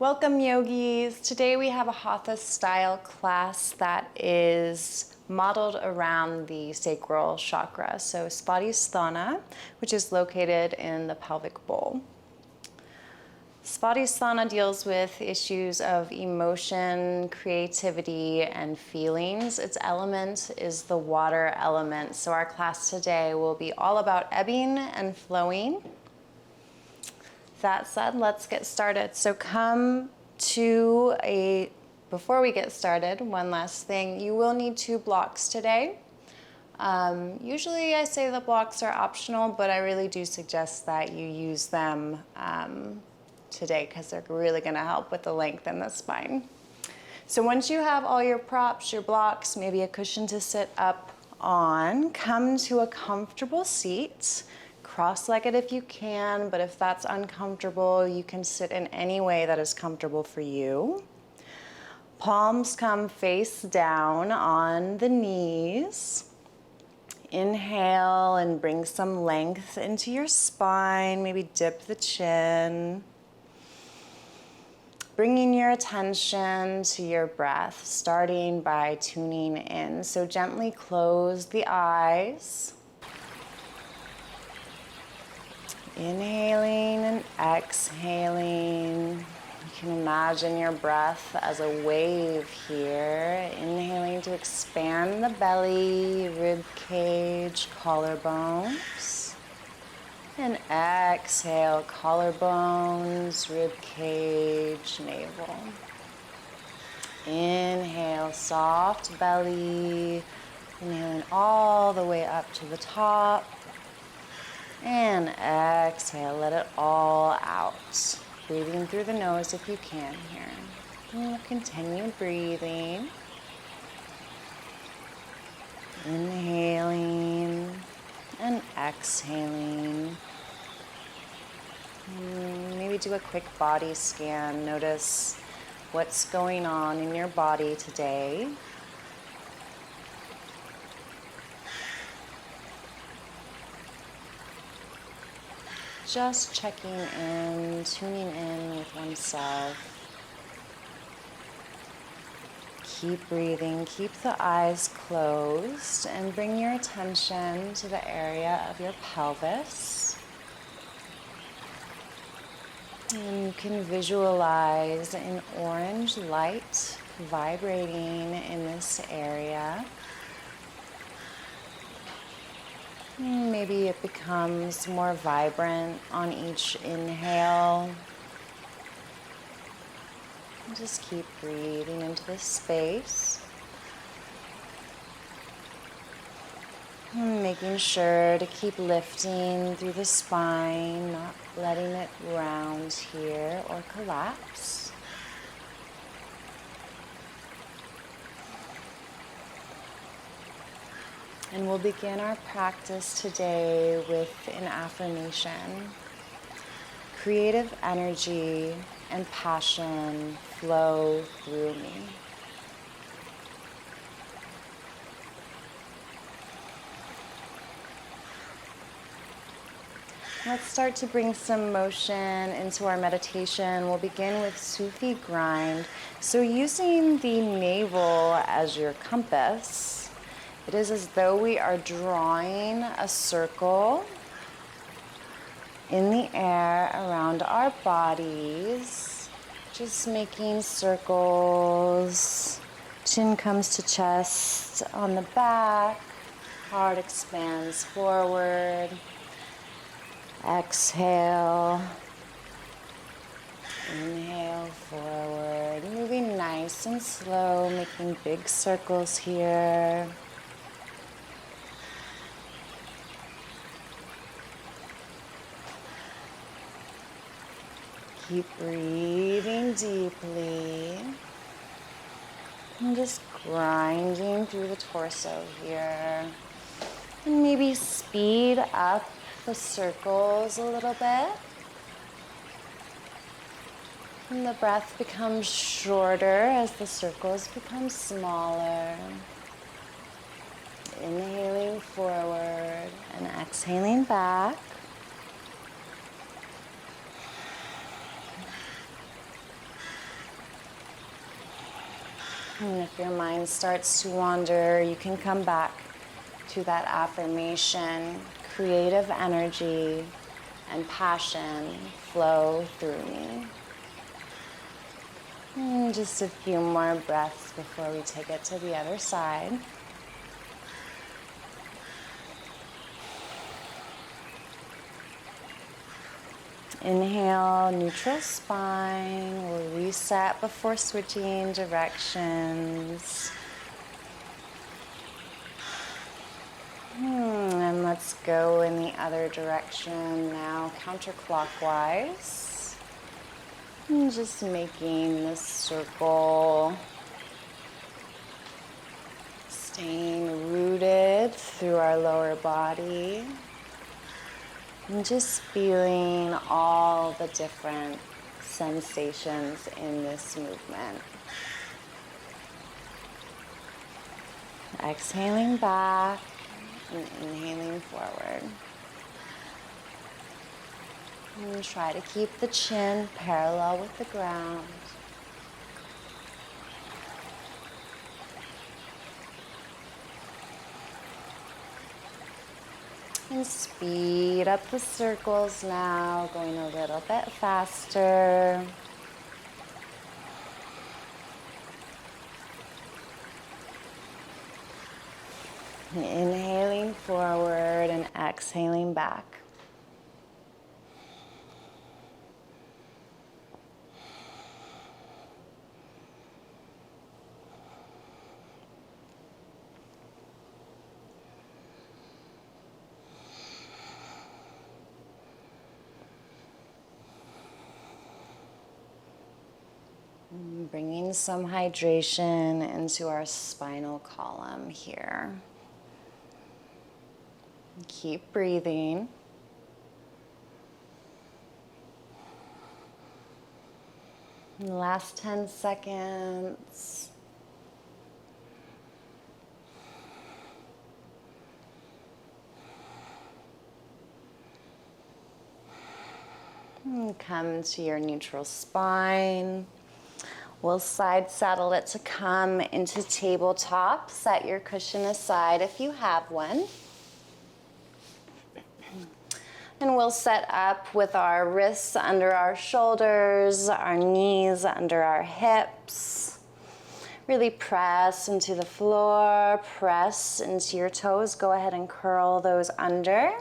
Welcome, yogis. Today we have a Hatha style class that is modeled around the sacral chakra. So Svadhisthana, which is located in the pelvic bowl. Svadhisthana deals with issues of emotion, creativity, and feelings. Its element is the water element. So our class today will be all about ebbing and flowing. That said, let's get started. So before we get started, one last thing. You will need 2 blocks today. Usually I say the blocks are optional, but I really do suggest that you use them today because they're really going to help with the length in the spine. So once you have all your props, your blocks, maybe a cushion to sit up on, come to a comfortable seat. Cross-legged if you can, but if that's uncomfortable, you can sit in any way that is comfortable for you. Palms come face down on the knees. Inhale and bring some length into your spine. Maybe dip the chin. Bringing your attention to your breath, starting by tuning in. So gently close the eyes. Inhaling and exhaling. You can imagine your breath as a wave here. Inhaling to expand the belly, rib cage, collarbones. And exhale, collarbones, rib cage, navel. Inhale, soft belly. Inhaling all the way up to the top. And exhale, let it all out. Breathing through the nose if you can here. And we'll continue breathing. Inhaling and exhaling. And maybe do a quick body scan. Notice what's going on in your body today. Just checking in, tuning in with oneself. Keep breathing, keep the eyes closed, and bring your attention to the area of your pelvis. And you can visualize an orange light vibrating in this area. Maybe it becomes more vibrant on each inhale. And just keep breathing into this space. Making sure to keep lifting through the spine, not letting it round here or collapse. And we'll begin our practice today with an affirmation. Creative energy and passion flow through me. Let's start to bring some motion into our meditation. We'll begin with Sufi grind. So using the navel as your compass, it is as though we are drawing a circle in the air around our bodies, just making circles. Chin comes to chest on the back, heart expands forward. Exhale, inhale forward, moving nice and slow, making big circles here. Keep breathing deeply and just grinding through the torso here. And maybe speed up the circles a little bit. And the breath becomes shorter as the circles become smaller. Inhaling forward and exhaling back. And if your mind starts to wander, you can come back to that affirmation. Creative energy and passion flow through me. And just a few more breaths before we take it to the other side. Inhale, neutral spine. We'll reset before switching directions. And let's go in the other direction now, counterclockwise. And just making this circle, staying rooted through our lower body. And just feeling all the different sensations in this movement. Exhaling back and inhaling forward. And try to keep the chin parallel with the ground. And speed up the circles now, going a little bit faster. Inhaling forward and exhaling back. Bringing some hydration into our spinal column here. Keep breathing. In the last 10 seconds. And come to your neutral spine. We'll side saddle it to come into tabletop. Set your cushion aside if you have one. And we'll set up with our wrists under our shoulders, our knees under our hips. Really press into the floor, press into your toes. Go ahead and curl those under.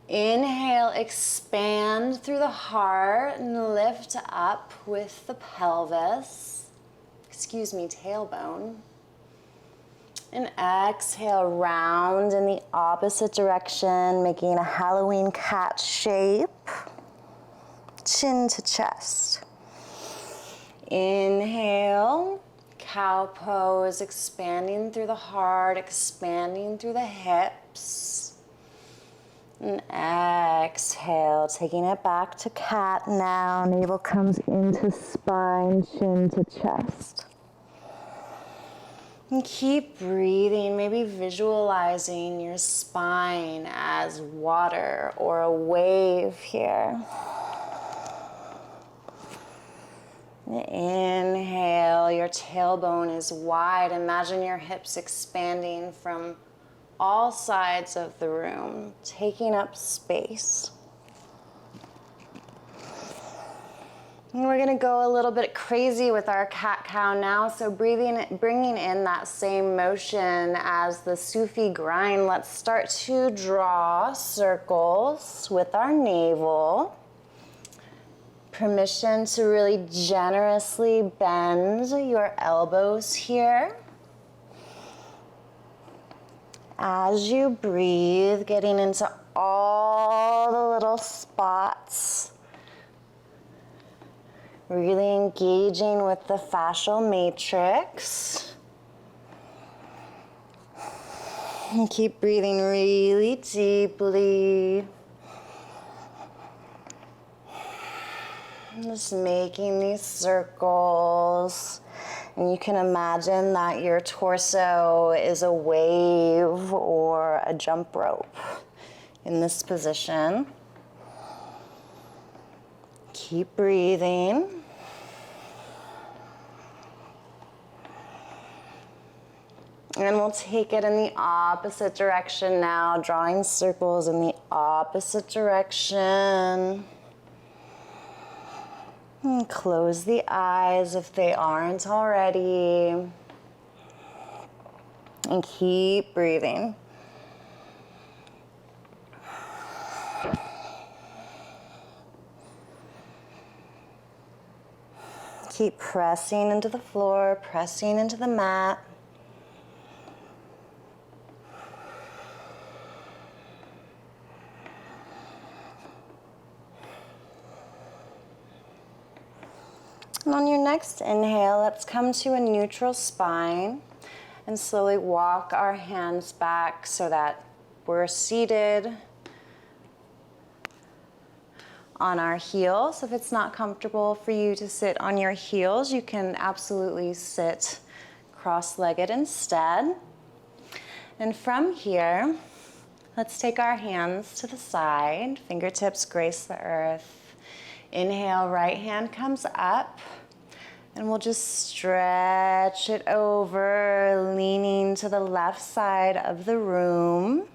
Inhale, expand through the heart and lift up with the pelvis. Tailbone. And exhale, round in the opposite direction, making a Halloween cat shape. Chin to chest. Inhale, cow pose, expanding through the heart, expanding through the hips. And exhale, taking it back to cat now. Navel comes into spine, chin to chest. And keep breathing, maybe visualizing your spine as water or a wave here. Inhale, your tailbone is wide. Imagine your hips expanding from all sides of the room, taking up space. And we're gonna go a little bit crazy with our cat-cow now. So bringing in that same motion as the Sufi grind, let's start to draw circles with our navel. Permission to really generously bend your elbows here. As you breathe, getting into all the little spots. Really engaging with the fascial matrix. And keep breathing really deeply. Just making these circles. And you can imagine that your torso is a wave or a jump rope in this position. Keep breathing. And we'll take it in the opposite direction now, drawing circles in the opposite direction. And close the eyes if they aren't already. And keep breathing. Keep pressing into the floor, pressing into the mat. And on your next inhale, let's come to a neutral spine and slowly walk our hands back so that we're seated on our heels. If it's not comfortable for you to sit on your heels, you can absolutely sit cross-legged instead. And from here, let's take our hands to the side, fingertips grace the earth. Inhale, right hand comes up, and we'll just stretch it over, leaning to the left side of the room.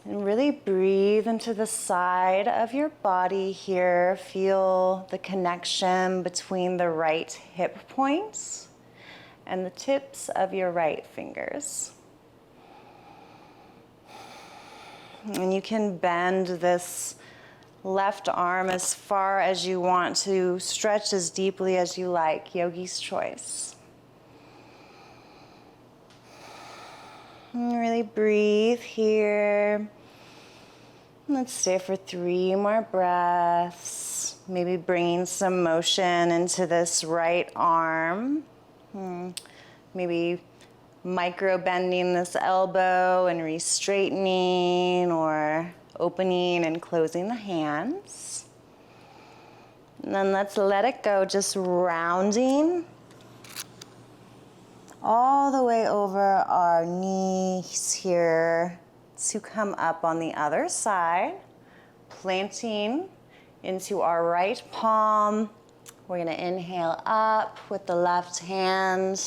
And really breathe into the side of your body here. Feel the connection between the right hip points and the tips of your right fingers. And you can bend this left arm as far as you want to, stretch as deeply as you like, yogi's choice. And really breathe here. Let's stay for 3 more breaths. Maybe bringing some motion into this right arm. Maybe micro bending this elbow and re-straightening, or opening and closing the hands. And then let's let it go, just rounding all the way over our knees here to come up on the other side, planting into our right palm. We're gonna inhale up with the left hand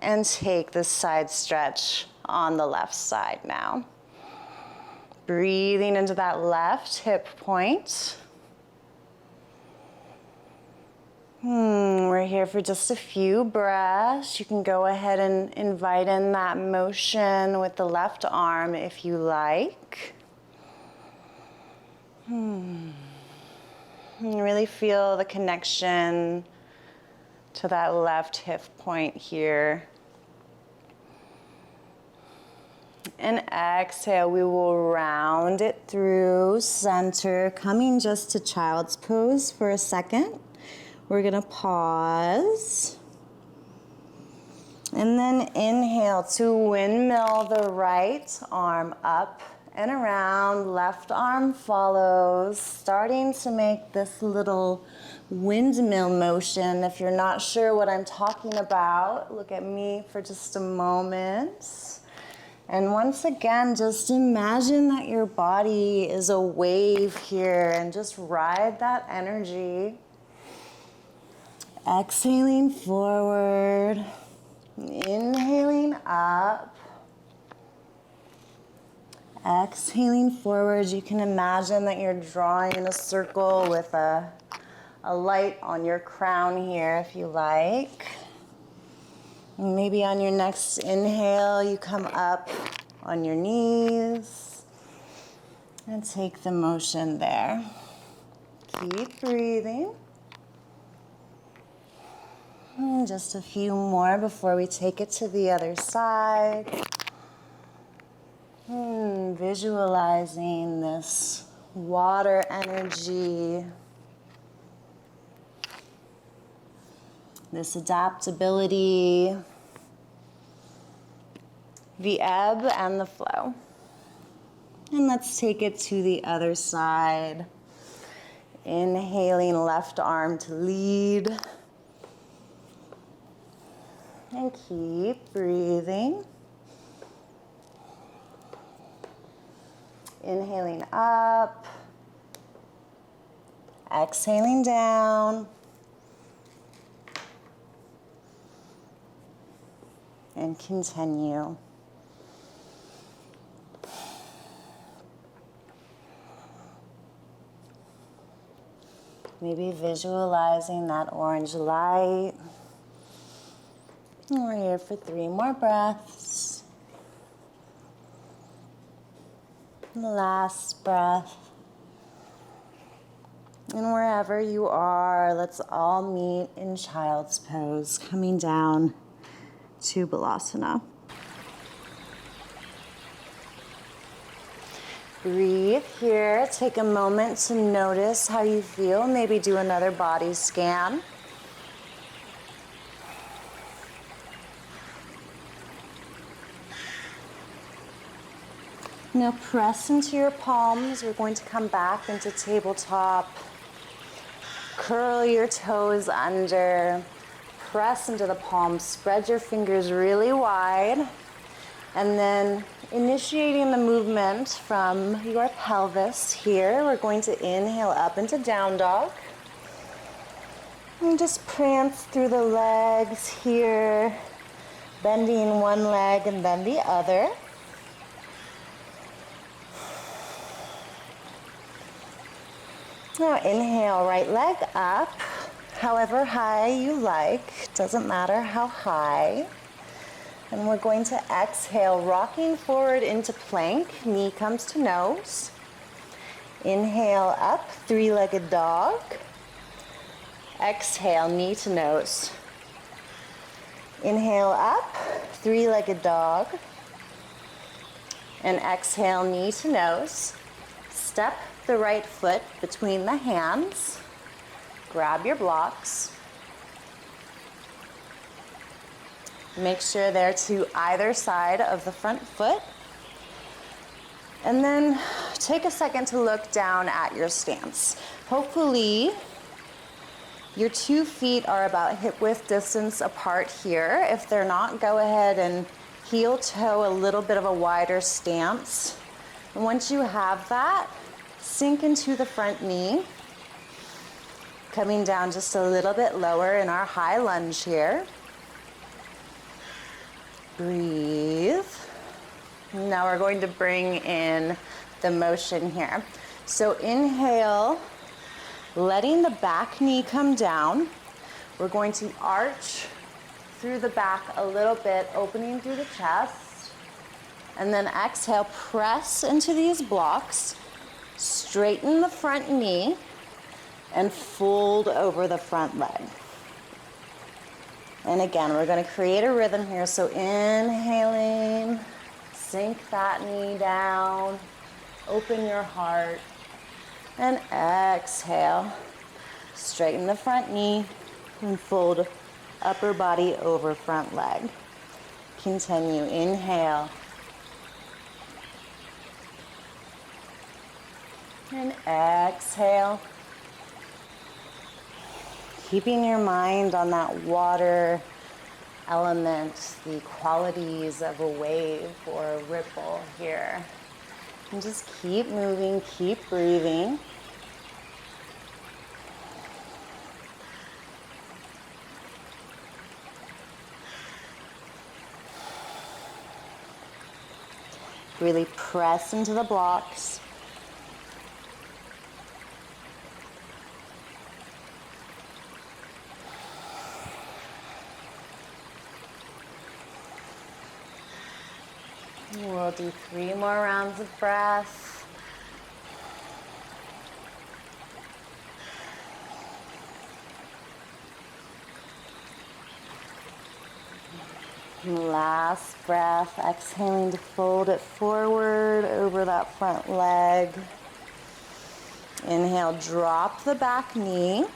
and take this side stretch on the left side now. Breathing into that left hip point. We're here for just a few breaths. You can go ahead and invite in that motion with the left arm if you like. And really feel the connection to that left hip point here. And exhale, we will round it through center, coming just to child's pose for a second. We're gonna pause. And then inhale to windmill the right arm up and around, left arm follows, starting to make this little windmill motion. If you're not sure what I'm talking about, look at me for just a moment. And once again, just imagine that your body is a wave here and just ride that energy. Exhaling forward, inhaling up. Exhaling forward, you can imagine that you're drawing a circle with a light on your crown here if you like. Maybe on your next inhale, you come up on your knees and take the motion there. Keep breathing. And just a few more before we take it to the other side. Visualizing this water energy, this adaptability, the ebb and the flow. And let's take it to the other side. Inhaling left arm to lead. And keep breathing. Inhaling up. Exhaling down. and continue. Maybe visualizing that orange light. And we're here for 3 more breaths. Last breath. And wherever you are, let's all meet in child's pose, coming down to Balasana. Breathe here. Take a moment to notice how you feel. Maybe do another body scan. Now press into your palms. We're going to come back into tabletop. Curl your toes under. Press into the palms. Spread your fingers really wide. And then initiating the movement from your pelvis here, we're going to inhale up into down dog. And just prance through the legs here, bending one leg and then the other. Now inhale, right leg up, however high you like, doesn't matter how high. And we're going to exhale, rocking forward into plank, knee comes to nose. Inhale up, 3-legged dog. Exhale, knee to nose. Inhale up, 3-legged dog. And exhale, knee to nose. Step the right foot between the hands. Grab your blocks. Make sure they're to either side of the front foot. And then take a second to look down at your stance. Hopefully, your 2 feet are about hip width distance apart here. If they're not, go ahead and heel toe a little bit of a wider stance. And once you have that, sink into the front knee. Coming down just a little bit lower in our high lunge here. Breathe. Now we're going to bring in the motion here. So inhale, letting the back knee come down. We're going to arch through the back a little bit, opening through the chest. And then exhale, press into these blocks. Straighten the front knee and fold over the front leg. And again, we're going to create a rhythm here. So inhaling, sink that knee down, open your heart, and exhale. Straighten the front knee and fold upper body over front leg. Continue, inhale. And exhale. Keeping your mind on that water element, the qualities of a wave or a ripple here. And just keep moving, keep breathing. Really press into the blocks. We'll do 3 more rounds of breath. Last breath, exhaling to fold it forward over that front leg. Inhale, drop the back knee.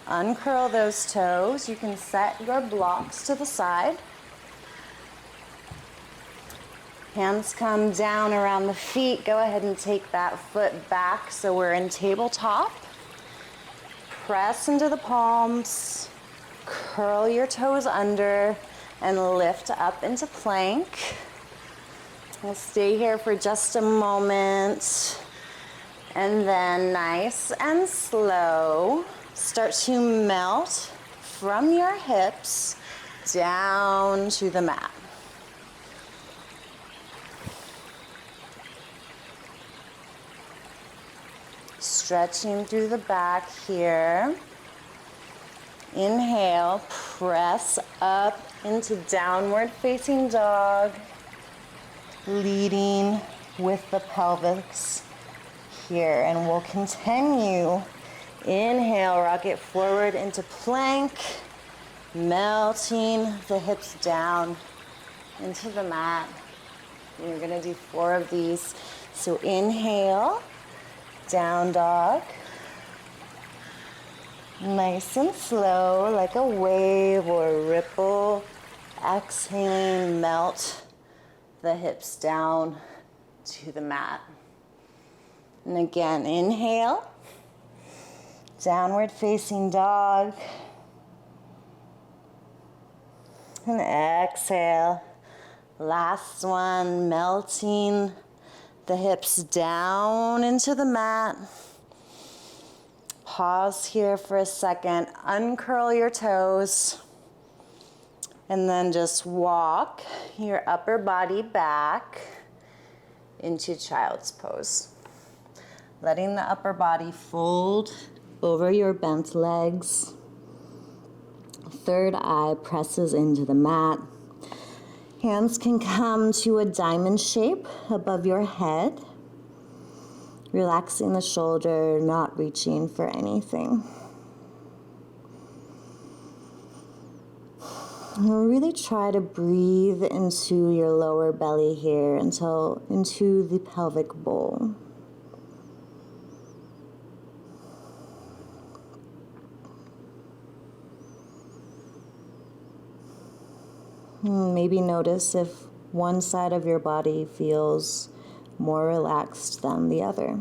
Uncurl those toes. You can set your blocks to the side. Hands come down around the feet. Go ahead and take that foot back so we're in tabletop. Press into the palms. Curl your toes under and lift up into plank. We'll stay here for just a moment. And then nice and slow, start to melt from your hips down to the mat. stretching through the back here. Inhale, press up into downward facing dog, leading with the pelvis here. And we'll continue. Inhale, rock it forward into plank, melting the hips down into the mat. And you're gonna do 4 of these. So inhale, down dog. Nice and slow, like a wave or a ripple. Exhaling, melt the hips down to the mat. And again, inhale, downward facing dog. And exhale. Last one, melting the hips down into the mat. Pause here for a second, uncurl your toes, and then just walk your upper body back into child's pose. Letting the upper body fold over your bent legs. Third eye presses into the mat. Hands can come to a diamond shape above your head. Relaxing the shoulder, not reaching for anything. And really try to breathe into your lower belly here into the pelvic bowl. Maybe notice if one side of your body feels more relaxed than the other.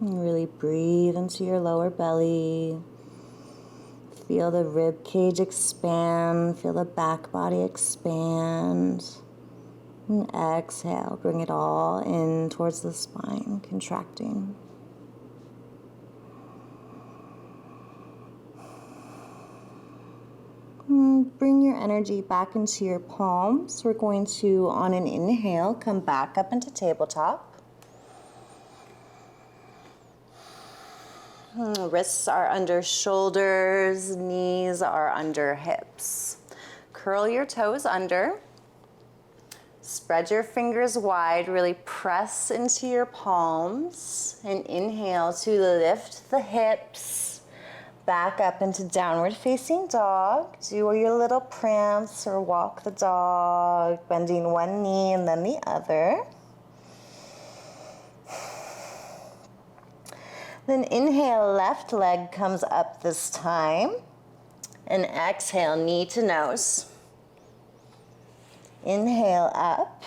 And really breathe into your lower belly. Feel the rib cage expand. Feel the back body expand. And exhale. Bring it all in towards the spine, contracting. And bring your energy back into your palms. We're going to, on an inhale, come back up into tabletop. Wrists are under shoulders, knees are under hips. Curl your toes under. Spread your fingers wide, really press into your palms. And inhale to lift the hips back up into downward facing dog. Do your little prance or walk the dog, bending one knee and then the other. Then inhale, left leg comes up this time. And exhale, knee to nose. Inhale up.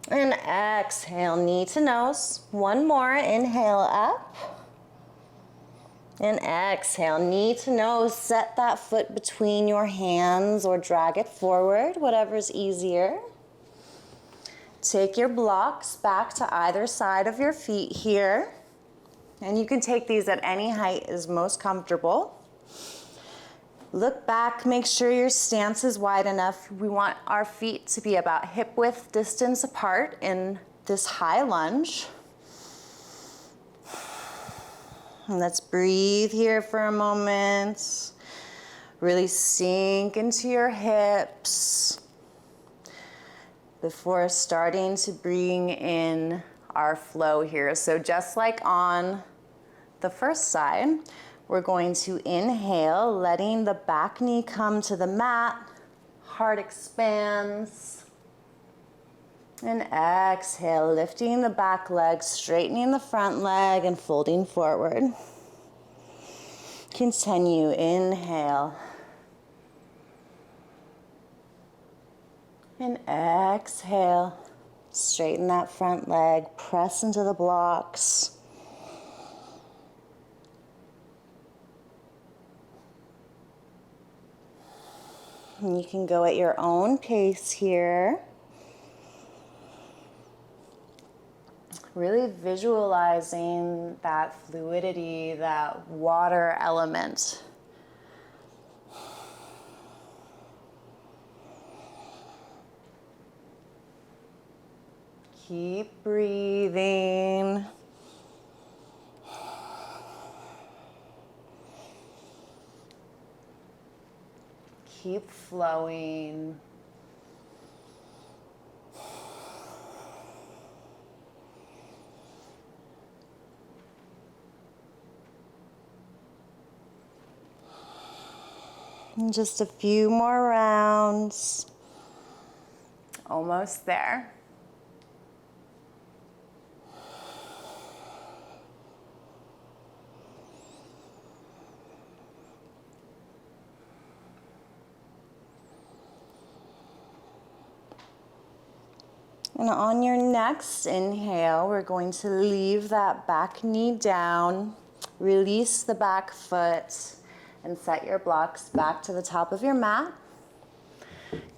And exhale, knee to nose. One more, inhale up. And exhale, knee to nose. Set that foot between your hands or drag it forward, whatever's easier. Take your blocks back to either side of your feet here. And you can take these at any height is most comfortable. Look back, make sure your stance is wide enough. We want our feet to be about hip width distance apart in this high lunge. And let's breathe here for a moment. Really sink into your hips before starting to bring in our flow here. So just like on the first side, we're going to inhale, letting the back knee come to the mat, heart expands. And exhale, lifting the back leg, straightening the front leg, and folding forward. Continue, inhale. And exhale, straighten that front leg, press into the blocks. And you can go at your own pace here. Really visualizing that fluidity, that water element. Keep breathing. Keep flowing. And just a few more rounds. Almost there. And on your next inhale, we're going to leave that back knee down, release the back foot, and set your blocks back to the top of your mat.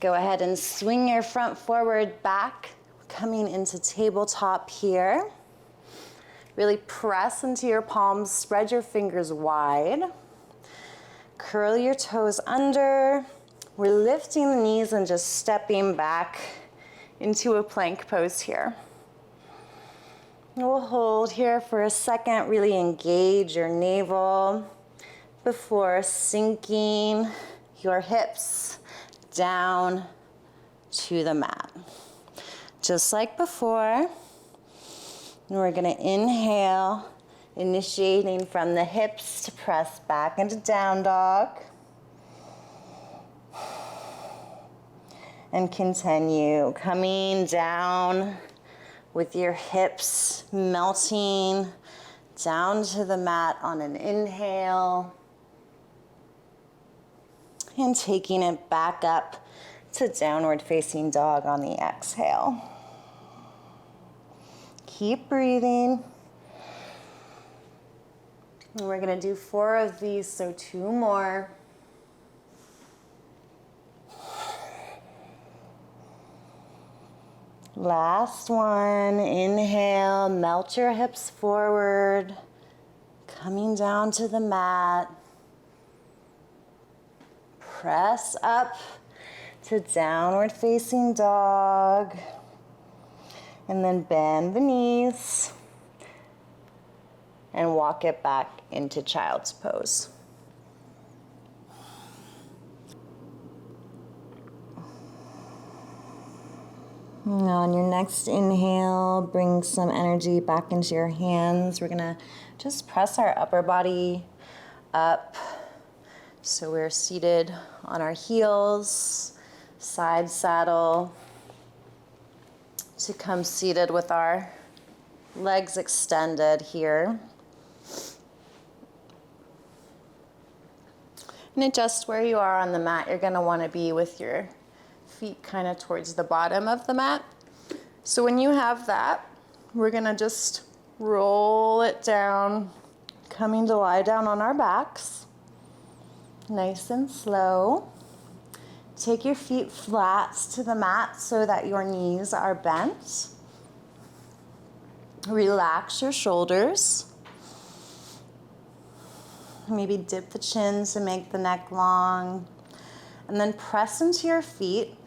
Go ahead and swing your front forward back, coming into tabletop here. Really press into your palms, spread your fingers wide. Curl your toes under. We're lifting the knees and just stepping back into a plank pose here. We'll hold here for a second, really engage your navel before sinking your hips down to the mat. Just like before, we're gonna inhale, initiating from the hips to press back into down dog. And continue coming down with your hips melting down to the mat on an inhale. And taking it back up to downward facing dog on the exhale. Keep breathing. And we're gonna do 4 of these, so 2 more. Last one, inhale, melt your hips forward, coming down to the mat. Press up to downward facing dog. And then bend the knees and walk it back into child's pose. Now on your next inhale, bring some energy back into your hands. We're gonna just press our upper body up. So we're seated on our heels, side saddle, to come seated with our legs extended here. And adjust where you are on the mat. You're gonna wanna be with your feet kind of towards the bottom of the mat. So when you have that, we're gonna just roll it down, coming to lie down on our backs. Nice and slow. Take your feet flat to the mat so that your knees are bent. Relax your shoulders. Maybe dip the chin to make the neck long. And then press into your feet.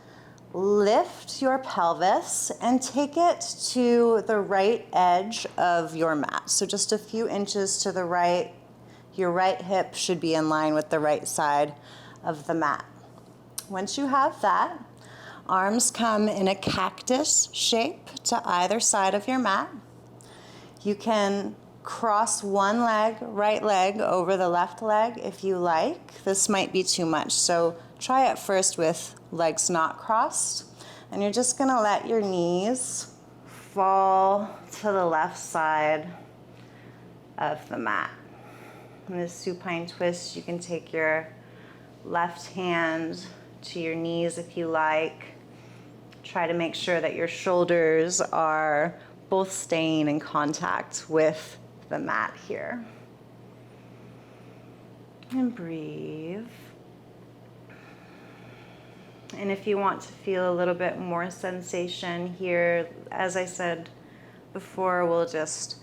Lift your pelvis and take it to the right edge of your mat. So just a few inches to the right. Your right hip should be in line with the right side of the mat. Once you have that, arms come in a cactus shape to either side of your mat. You can cross one leg, right leg, over the left leg if you like. This might be too much, so try it first with legs not crossed. And you're just gonna let your knees fall to the left side of the mat. In this supine twist, you can take your left hand to your knees if you like. Try to make sure that your shoulders are both staying in contact with the mat here. And breathe. And if you want to feel a little bit more sensation here, as I said before, we'll just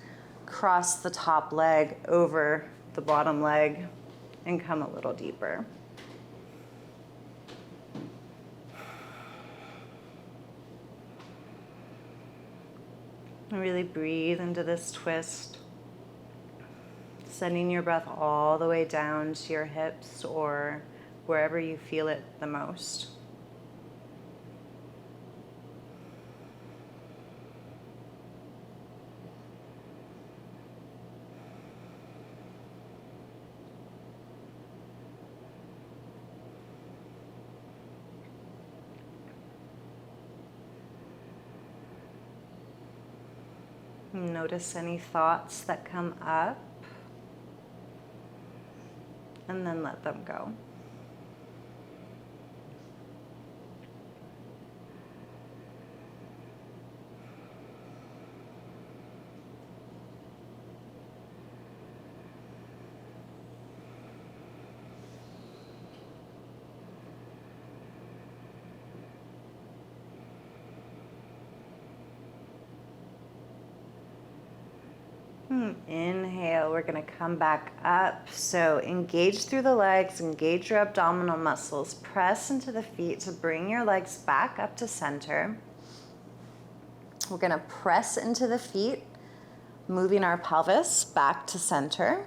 cross the top leg over the bottom leg and come a little deeper. And really breathe into this twist, sending your breath all the way down to your hips or wherever you feel it the most. Notice any thoughts that come up, and then let them go. Inhale, we're going to come back up. So engage through the legs, engage your abdominal muscles, press into the feet to bring your legs back up to center. We're going to press into the feet, moving our pelvis back to center.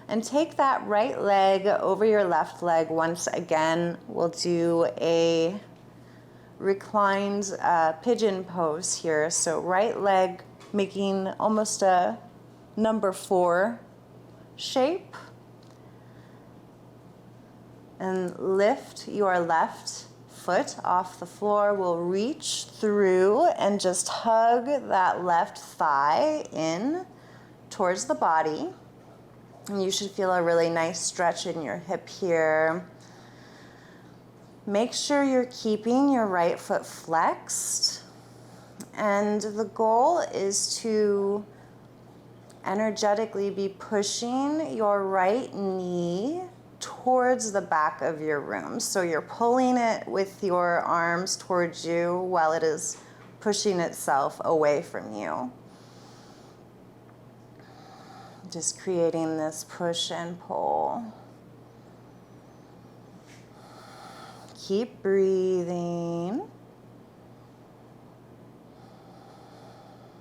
And take that right leg over your left leg once again. We'll do a reclined pigeon pose here. So right leg making almost a number 4 shape, and lift your left foot off the floor. We'll reach through and just hug that left thigh in towards the body, and you should feel a really nice stretch in your hip here. Make sure you're keeping your right foot flexed, and the goal is to energetically be pushing your right knee towards the back of your room. So you're pulling it with your arms towards you while it is pushing itself away from you. Just creating this push and pull. Keep breathing.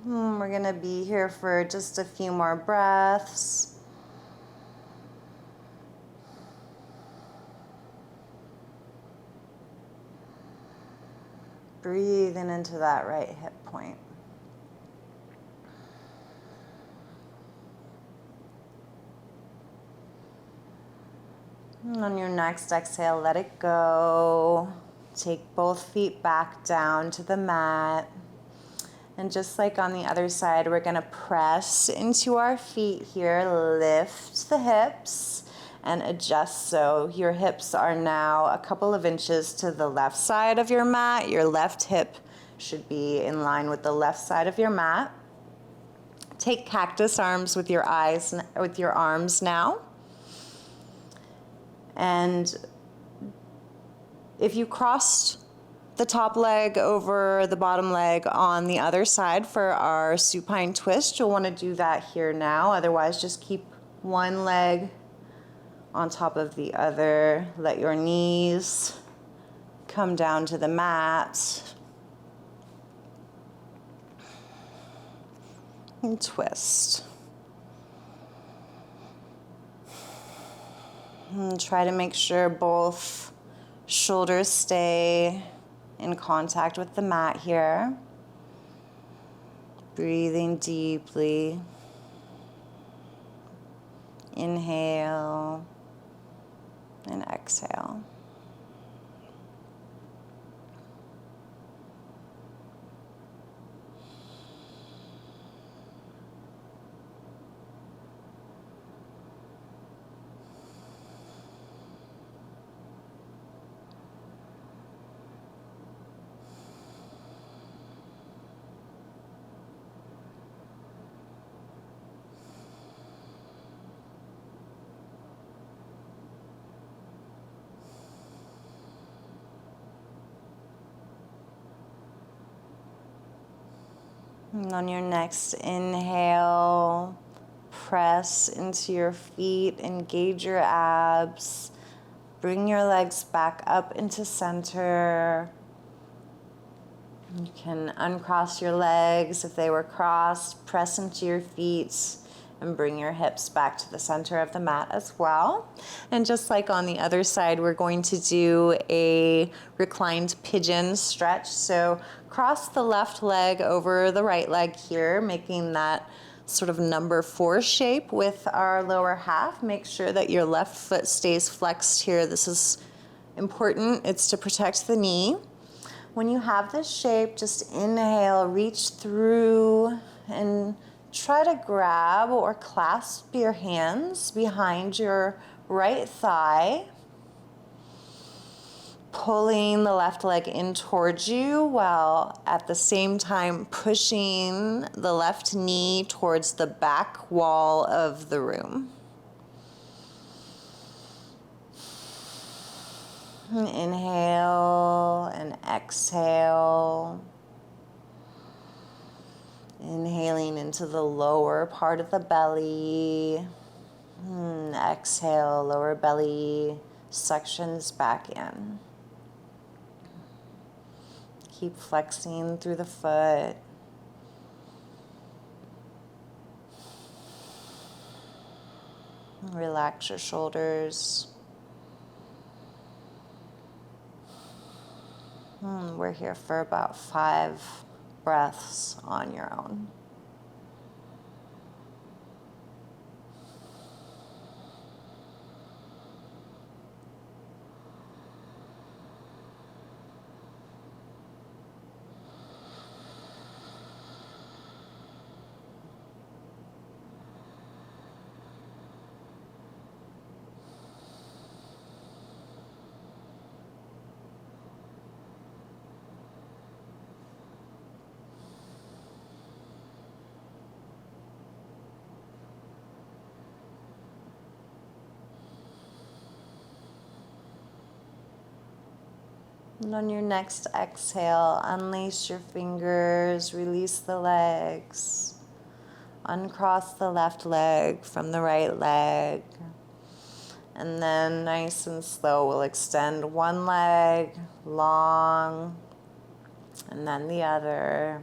We're going to be here for just a few more breaths. Breathing into that right hip point. And on your next exhale, let it go. Take both feet back down to the mat. And just like on the other side, we're going to press into our feet here, lift the hips, and adjust. So your hips are now a couple of inches to the left side of your mat. Your left hip should be in line with the left side of your mat. Take cactus arms with your arms now. And if you crossed the top leg over the bottom leg on the other side for our supine twist, you'll want to do that here now. Otherwise, just keep one leg on top of the other. Let your knees come down to the mat. And twist. And try to make sure both shoulders stay in contact with the mat here. Breathing deeply. Inhale and exhale. And on your next inhale, press into your feet, engage your abs, bring your legs back up into center. You can uncross your legs if they were crossed, press into your feet, and bring your hips back to the center of the mat as well. And just like on the other side, we're going to do a reclined pigeon stretch. So cross the left leg over the right leg here, making that sort of number 4 shape with our lower half. Make sure that your left foot stays flexed here. This is important. It's to protect the knee. When you have this shape, just inhale, reach through and try to grab or clasp your hands behind your right thigh, pulling the left leg in towards you while at the same time pushing the left knee towards the back wall of the room. Inhale and exhale. Inhaling into the lower part of the belly. Exhale, lower belly suctions back in. Keep flexing through the foot. Relax your shoulders. We're here for about 5 breaths on your own. And on your next exhale, unlace your fingers, release the legs, uncross the left leg from the right leg. And then nice and slow, we'll extend one leg long and then the other.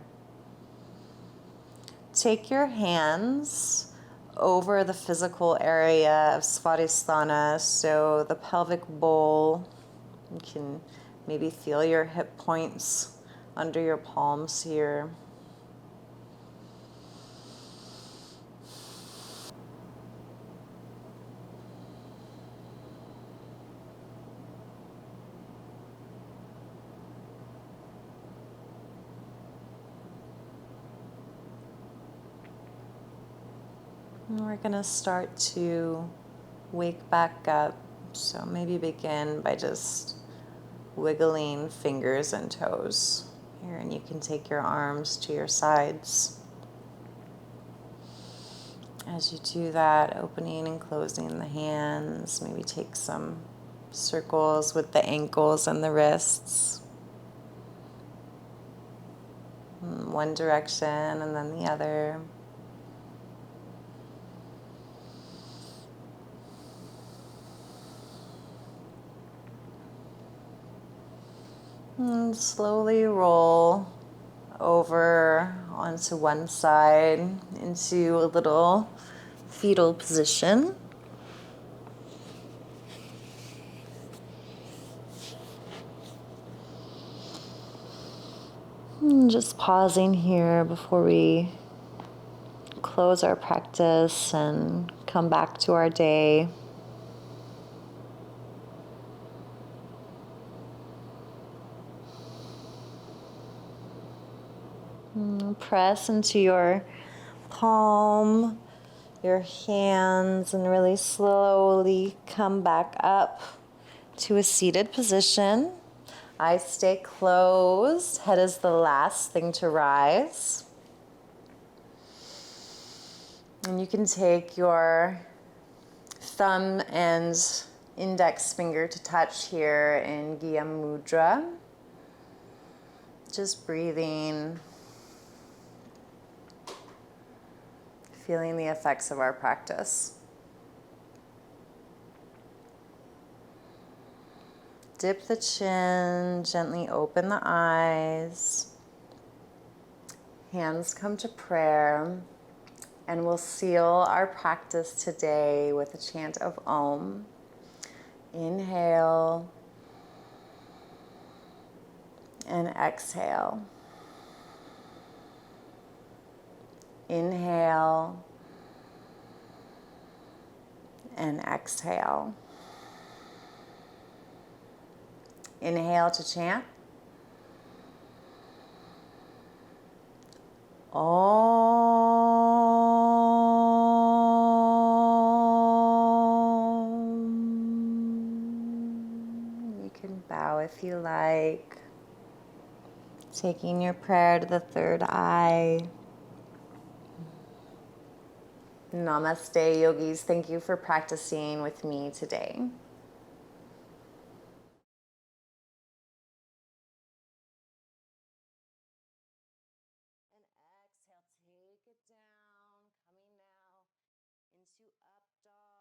Take your hands over the physical area of Svadhisthana, so the pelvic bowl. You can maybe feel your hip points under your palms here. And we're going to start to wake back up. So maybe begin by just wiggling fingers and toes here, and you can take your arms to your sides. As you do that, opening and closing the hands, maybe take some circles with the ankles and the wrists. One direction and then the other. And slowly roll over onto one side into a little fetal position. And just pausing here before we close our practice and come back to our day. Press into your palm, your hands, and really slowly come back up to a seated position. Eyes stay closed. Head is the last thing to rise. And you can take your thumb and index finger to touch here in Gya Mudra. Just breathing feeling the effects of our practice. Dip the chin, gently open the eyes. Hands come to prayer, and we'll seal our practice today with a chant of Om. Inhale and exhale. Inhale and exhale. Inhale to chant. Om. You can bow if you like. Taking your prayer to the third eye. Namaste, yogis. Thank you for practicing with me today. And exhale, take it down, coming now into up dog.